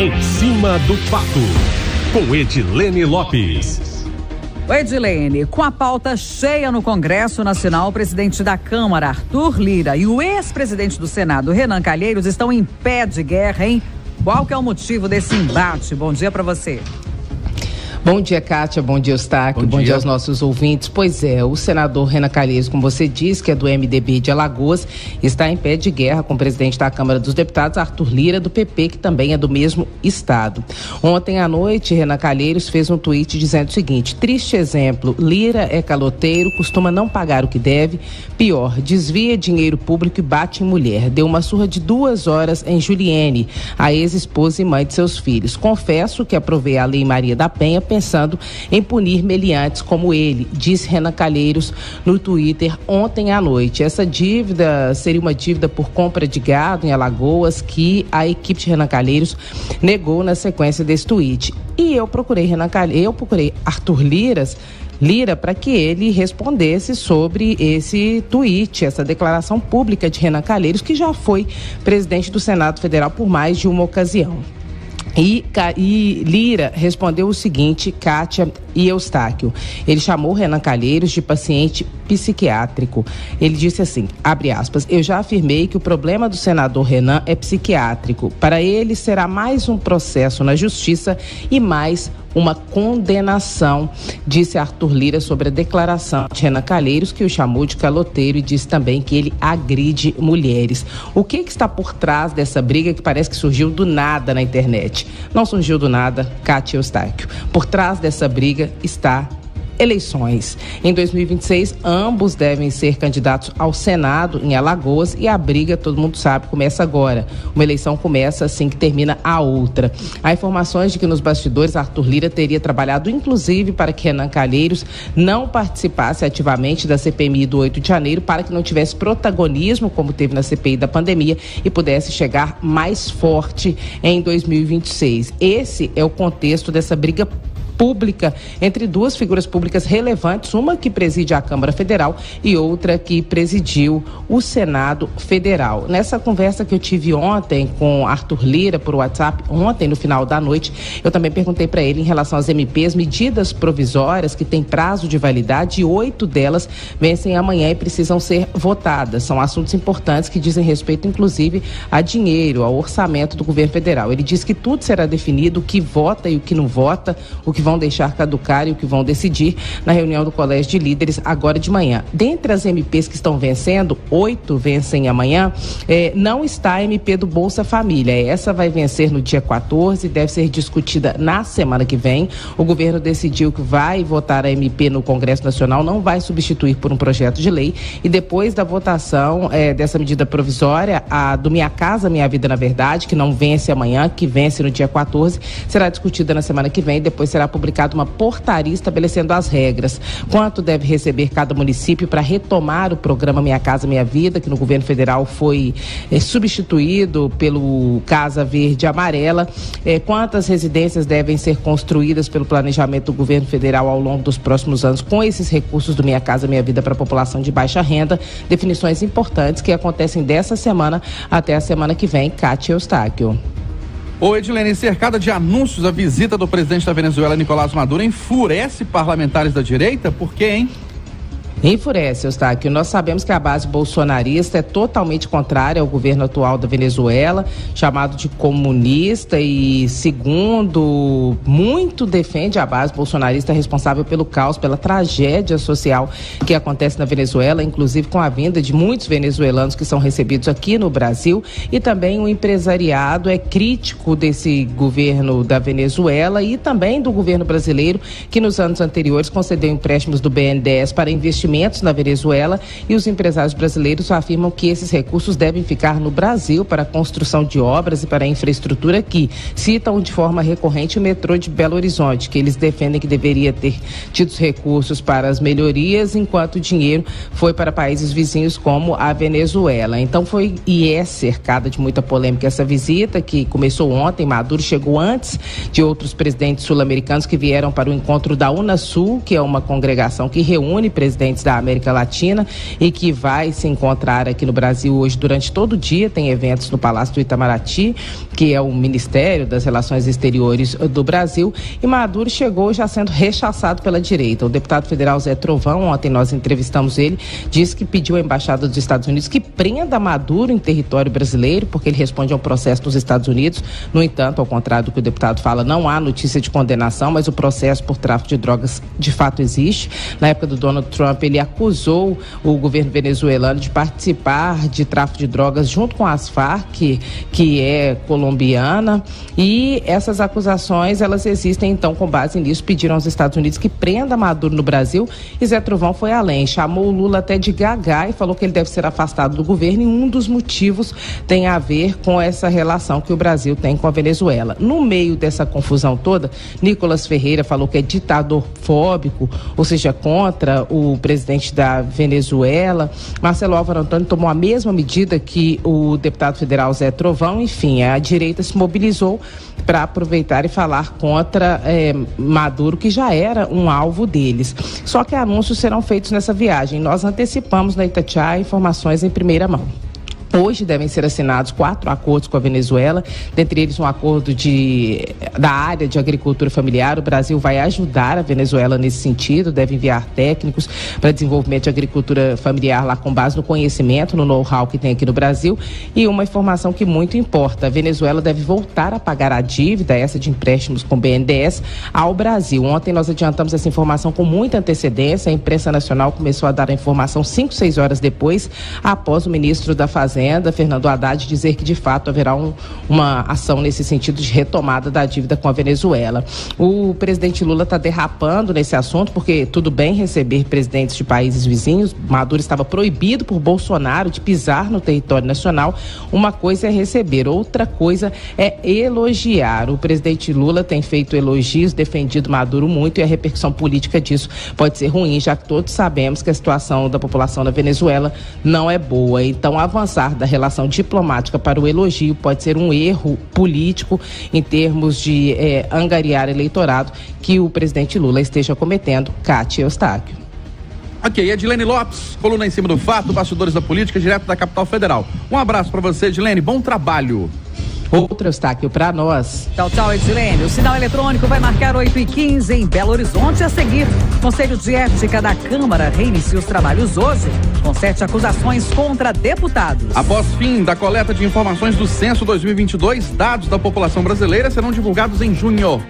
Em Cima do Fato, com Edilene Lopes. Edilene, com a pauta cheia no Congresso Nacional, o presidente da Câmara, Arthur Lira, e o ex-presidente do Senado, Renan Calheiros, estão em pé de guerra, hein? Qual que é o motivo desse embate? Bom dia para você. Bom dia, Kátia. Bom dia, Eustáquio. Bom dia aos nossos ouvintes. Pois é, o senador Renan Calheiros, como você disse, que é do MDB de Alagoas, está em pé de guerra com o presidente da Câmara dos Deputados, Arthur Lira, do PP, que também é do mesmo estado. Ontem à noite, Renan Calheiros fez um tweet dizendo o seguinte: triste exemplo, Lira é caloteiro, costuma não pagar o que deve, pior, desvia dinheiro público e bate em mulher. Deu uma surra de 2 horas em Juliene, a ex-esposa e mãe de seus filhos. Confesso que aprovei a Lei Maria da Penha pensando em punir meliantes como ele, disse Renan Calheiros no Twitter ontem à noite. Essa dívida seria uma dívida por compra de gado em Alagoas que a equipe de Renan Calheiros negou na sequência desse tweet. E eu procurei Arthur Lira para que ele respondesse sobre esse tweet, essa declaração pública de Renan Calheiros, que já foi presidente do Senado Federal por mais de uma ocasião. E Lira respondeu o seguinte, Kátia e Eustáquio. Ele chamou Renan Calheiros de paciente psiquiátrico. Ele disse assim, abre aspas, eu já afirmei que o problema do senador Renan é psiquiátrico. Para ele será mais um processo na justiça e mais uma condenação, disse Arthur Lira sobre a declaração de Renan Calheiros, que o chamou de caloteiro, e disse também que ele agride mulheres. O que está por trás dessa briga que parece que surgiu do nada na internet? Não surgiu do nada, Kátia e Eustáquio. Por trás dessa briga está eleições. Em 2026, ambos devem ser candidatos ao Senado em Alagoas e a briga, todo mundo sabe, começa agora. Uma eleição começa assim que termina a outra. Há informações de que nos bastidores Arthur Lira teria trabalhado inclusive para que Renan Calheiros não participasse ativamente da CPMI do 8 de janeiro para que não tivesse protagonismo como teve na CPI da pandemia e pudesse chegar mais forte em 2026. Esse é o contexto dessa briga pública entre duas figuras públicas relevantes, uma que preside a Câmara Federal e outra que presidiu o Senado Federal. Nessa conversa que eu tive ontem com Arthur Lira por WhatsApp, ontem no final da noite, eu também perguntei para ele em relação às MPs, medidas provisórias que têm prazo de validade e 8 delas vencem amanhã e precisam ser votadas. São assuntos importantes que dizem respeito inclusive a dinheiro, ao orçamento do governo federal. Ele diz que tudo será definido, o que vota e o que não vota, o que vão deixar caducar e o que vão decidir na reunião do Colégio de Líderes agora de manhã. Dentre as MPs que estão vencendo, 8 vencem amanhã, não está a MP do Bolsa Família. Essa vai vencer no dia 14 e deve ser discutida na semana que vem. O governo decidiu que vai votar a MP no Congresso Nacional, não vai substituir por um projeto de lei, e depois da votação dessa medida provisória, a do Minha Casa Minha Vida, na verdade, que não vence amanhã, que vence no dia 14, será discutida na semana que vem e depois será publicado uma portaria estabelecendo as regras. Quanto deve receber cada município para retomar o programa Minha Casa Minha Vida, que no governo federal foi substituído pelo Casa Verde Amarela. Quantas residências devem ser construídas pelo planejamento do governo federal ao longo dos próximos anos com esses recursos do Minha Casa Minha Vida para a população de baixa renda. Definições importantes que acontecem dessa semana até a semana que vem. Kátia Eustáquio. Ô Edilene, cercada de anúncios, a visita do presidente da Venezuela, Nicolás Maduro, enfurece parlamentares da direita? Por quê, hein? Enfurece, Eustáquio. Nós sabemos que a base bolsonarista é totalmente contrária ao governo atual da Venezuela, chamado de comunista, e segundo muito defende a base bolsonarista responsável pelo caos, pela tragédia social que acontece na Venezuela, inclusive com a vinda de muitos venezuelanos que são recebidos aqui no Brasil, e também o empresariado é crítico desse governo da Venezuela e também do governo brasileiro, que nos anos anteriores concedeu empréstimos do BNDES para investimentos na Venezuela, e os empresários brasileiros afirmam que esses recursos devem ficar no Brasil para a construção de obras e para a infraestrutura aqui. Citam de forma recorrente o metrô de Belo Horizonte, que eles defendem que deveria ter tido recursos para as melhorias, enquanto o dinheiro foi para países vizinhos como a Venezuela. Então foi e é cercada de muita polêmica essa visita, que começou ontem. Maduro chegou antes de outros presidentes sul-americanos que vieram para o encontro da Unasul, que é uma congregação que reúne presidentes presidentes da América Latina e que vai se encontrar aqui no Brasil hoje durante todo o dia. Tem eventos no Palácio do Itamaraty, que é o Ministério das Relações Exteriores do Brasil, e Maduro chegou já sendo rechaçado pela direita. O deputado federal Zé Trovão, ontem nós entrevistamos ele, disse que pediu à Embaixada dos Estados Unidos que prenda Maduro em território brasileiro, porque ele responde a um processo nos Estados Unidos. No entanto, ao contrário do que o deputado fala, não há notícia de condenação, mas o processo por tráfico de drogas de fato existe. Na época do Donald Trump, ele acusou o governo venezuelano de participar de tráfico de drogas junto com as Farc, que é colombiana, e essas acusações, elas existem, então, com base nisso, pediram aos Estados Unidos que prenda Maduro no Brasil, e Zé Trovão foi além, chamou o Lula até de gagá e falou que ele deve ser afastado do governo, e um dos motivos tem a ver com essa relação que o Brasil tem com a Venezuela. No meio dessa confusão toda, Nicolas Ferreira falou que é ditador fóbico, ou seja, contra o presidente da Venezuela. Marcelo Álvaro Antônio tomou a mesma medida que o deputado federal Zé Trovão. Enfim, a direita se mobilizou para aproveitar e falar contra Maduro, que já era um alvo deles. Só que anúncios serão feitos nessa viagem. Nós antecipamos na Itatiaia informações em primeira mão. Hoje devem ser assinados 4 acordos com a Venezuela, dentre eles um acordo da área de agricultura familiar. O Brasil vai ajudar a Venezuela nesse sentido, deve enviar técnicos para desenvolvimento de agricultura familiar lá com base no conhecimento, no know-how que tem aqui no Brasil. E uma informação que muito importa, a Venezuela deve voltar a pagar a dívida, essa de empréstimos com BNDES, ao Brasil. Ontem nós adiantamos essa informação com muita antecedência, a imprensa nacional começou a dar a informação 5, 6 horas depois, após o ministro da Fazenda, Fernando Haddad, dizer que de fato haverá uma ação nesse sentido de retomada da dívida com a Venezuela. O presidente Lula está derrapando nesse assunto, porque tudo bem receber presidentes de países vizinhos, Maduro estava proibido por Bolsonaro de pisar no território nacional. Uma coisa é receber, outra coisa é elogiar. O presidente Lula tem feito elogios, defendido Maduro muito, e a repercussão política disso pode ser ruim, já que todos sabemos que a situação da população da Venezuela não é boa. Então, avançar da relação diplomática para o elogio pode ser um erro político em termos de angariar eleitorado que o presidente Lula esteja cometendo. Cátia Eustáquio. Ok, Edilene Lopes, coluna em cima do fato, bastidores da política, direto da capital federal. Um abraço para você, Edilene, bom trabalho. Outro Eustáquio para nós. Tchau, tchau, Edilene. O sinal eletrônico vai marcar 8h15 em Belo Horizonte. A seguir, Conselho de Ética da Câmara reinicia os trabalhos hoje, com 7 acusações contra deputados. Após fim da coleta de informações do Censo 2022, dados da população brasileira serão divulgados em junho.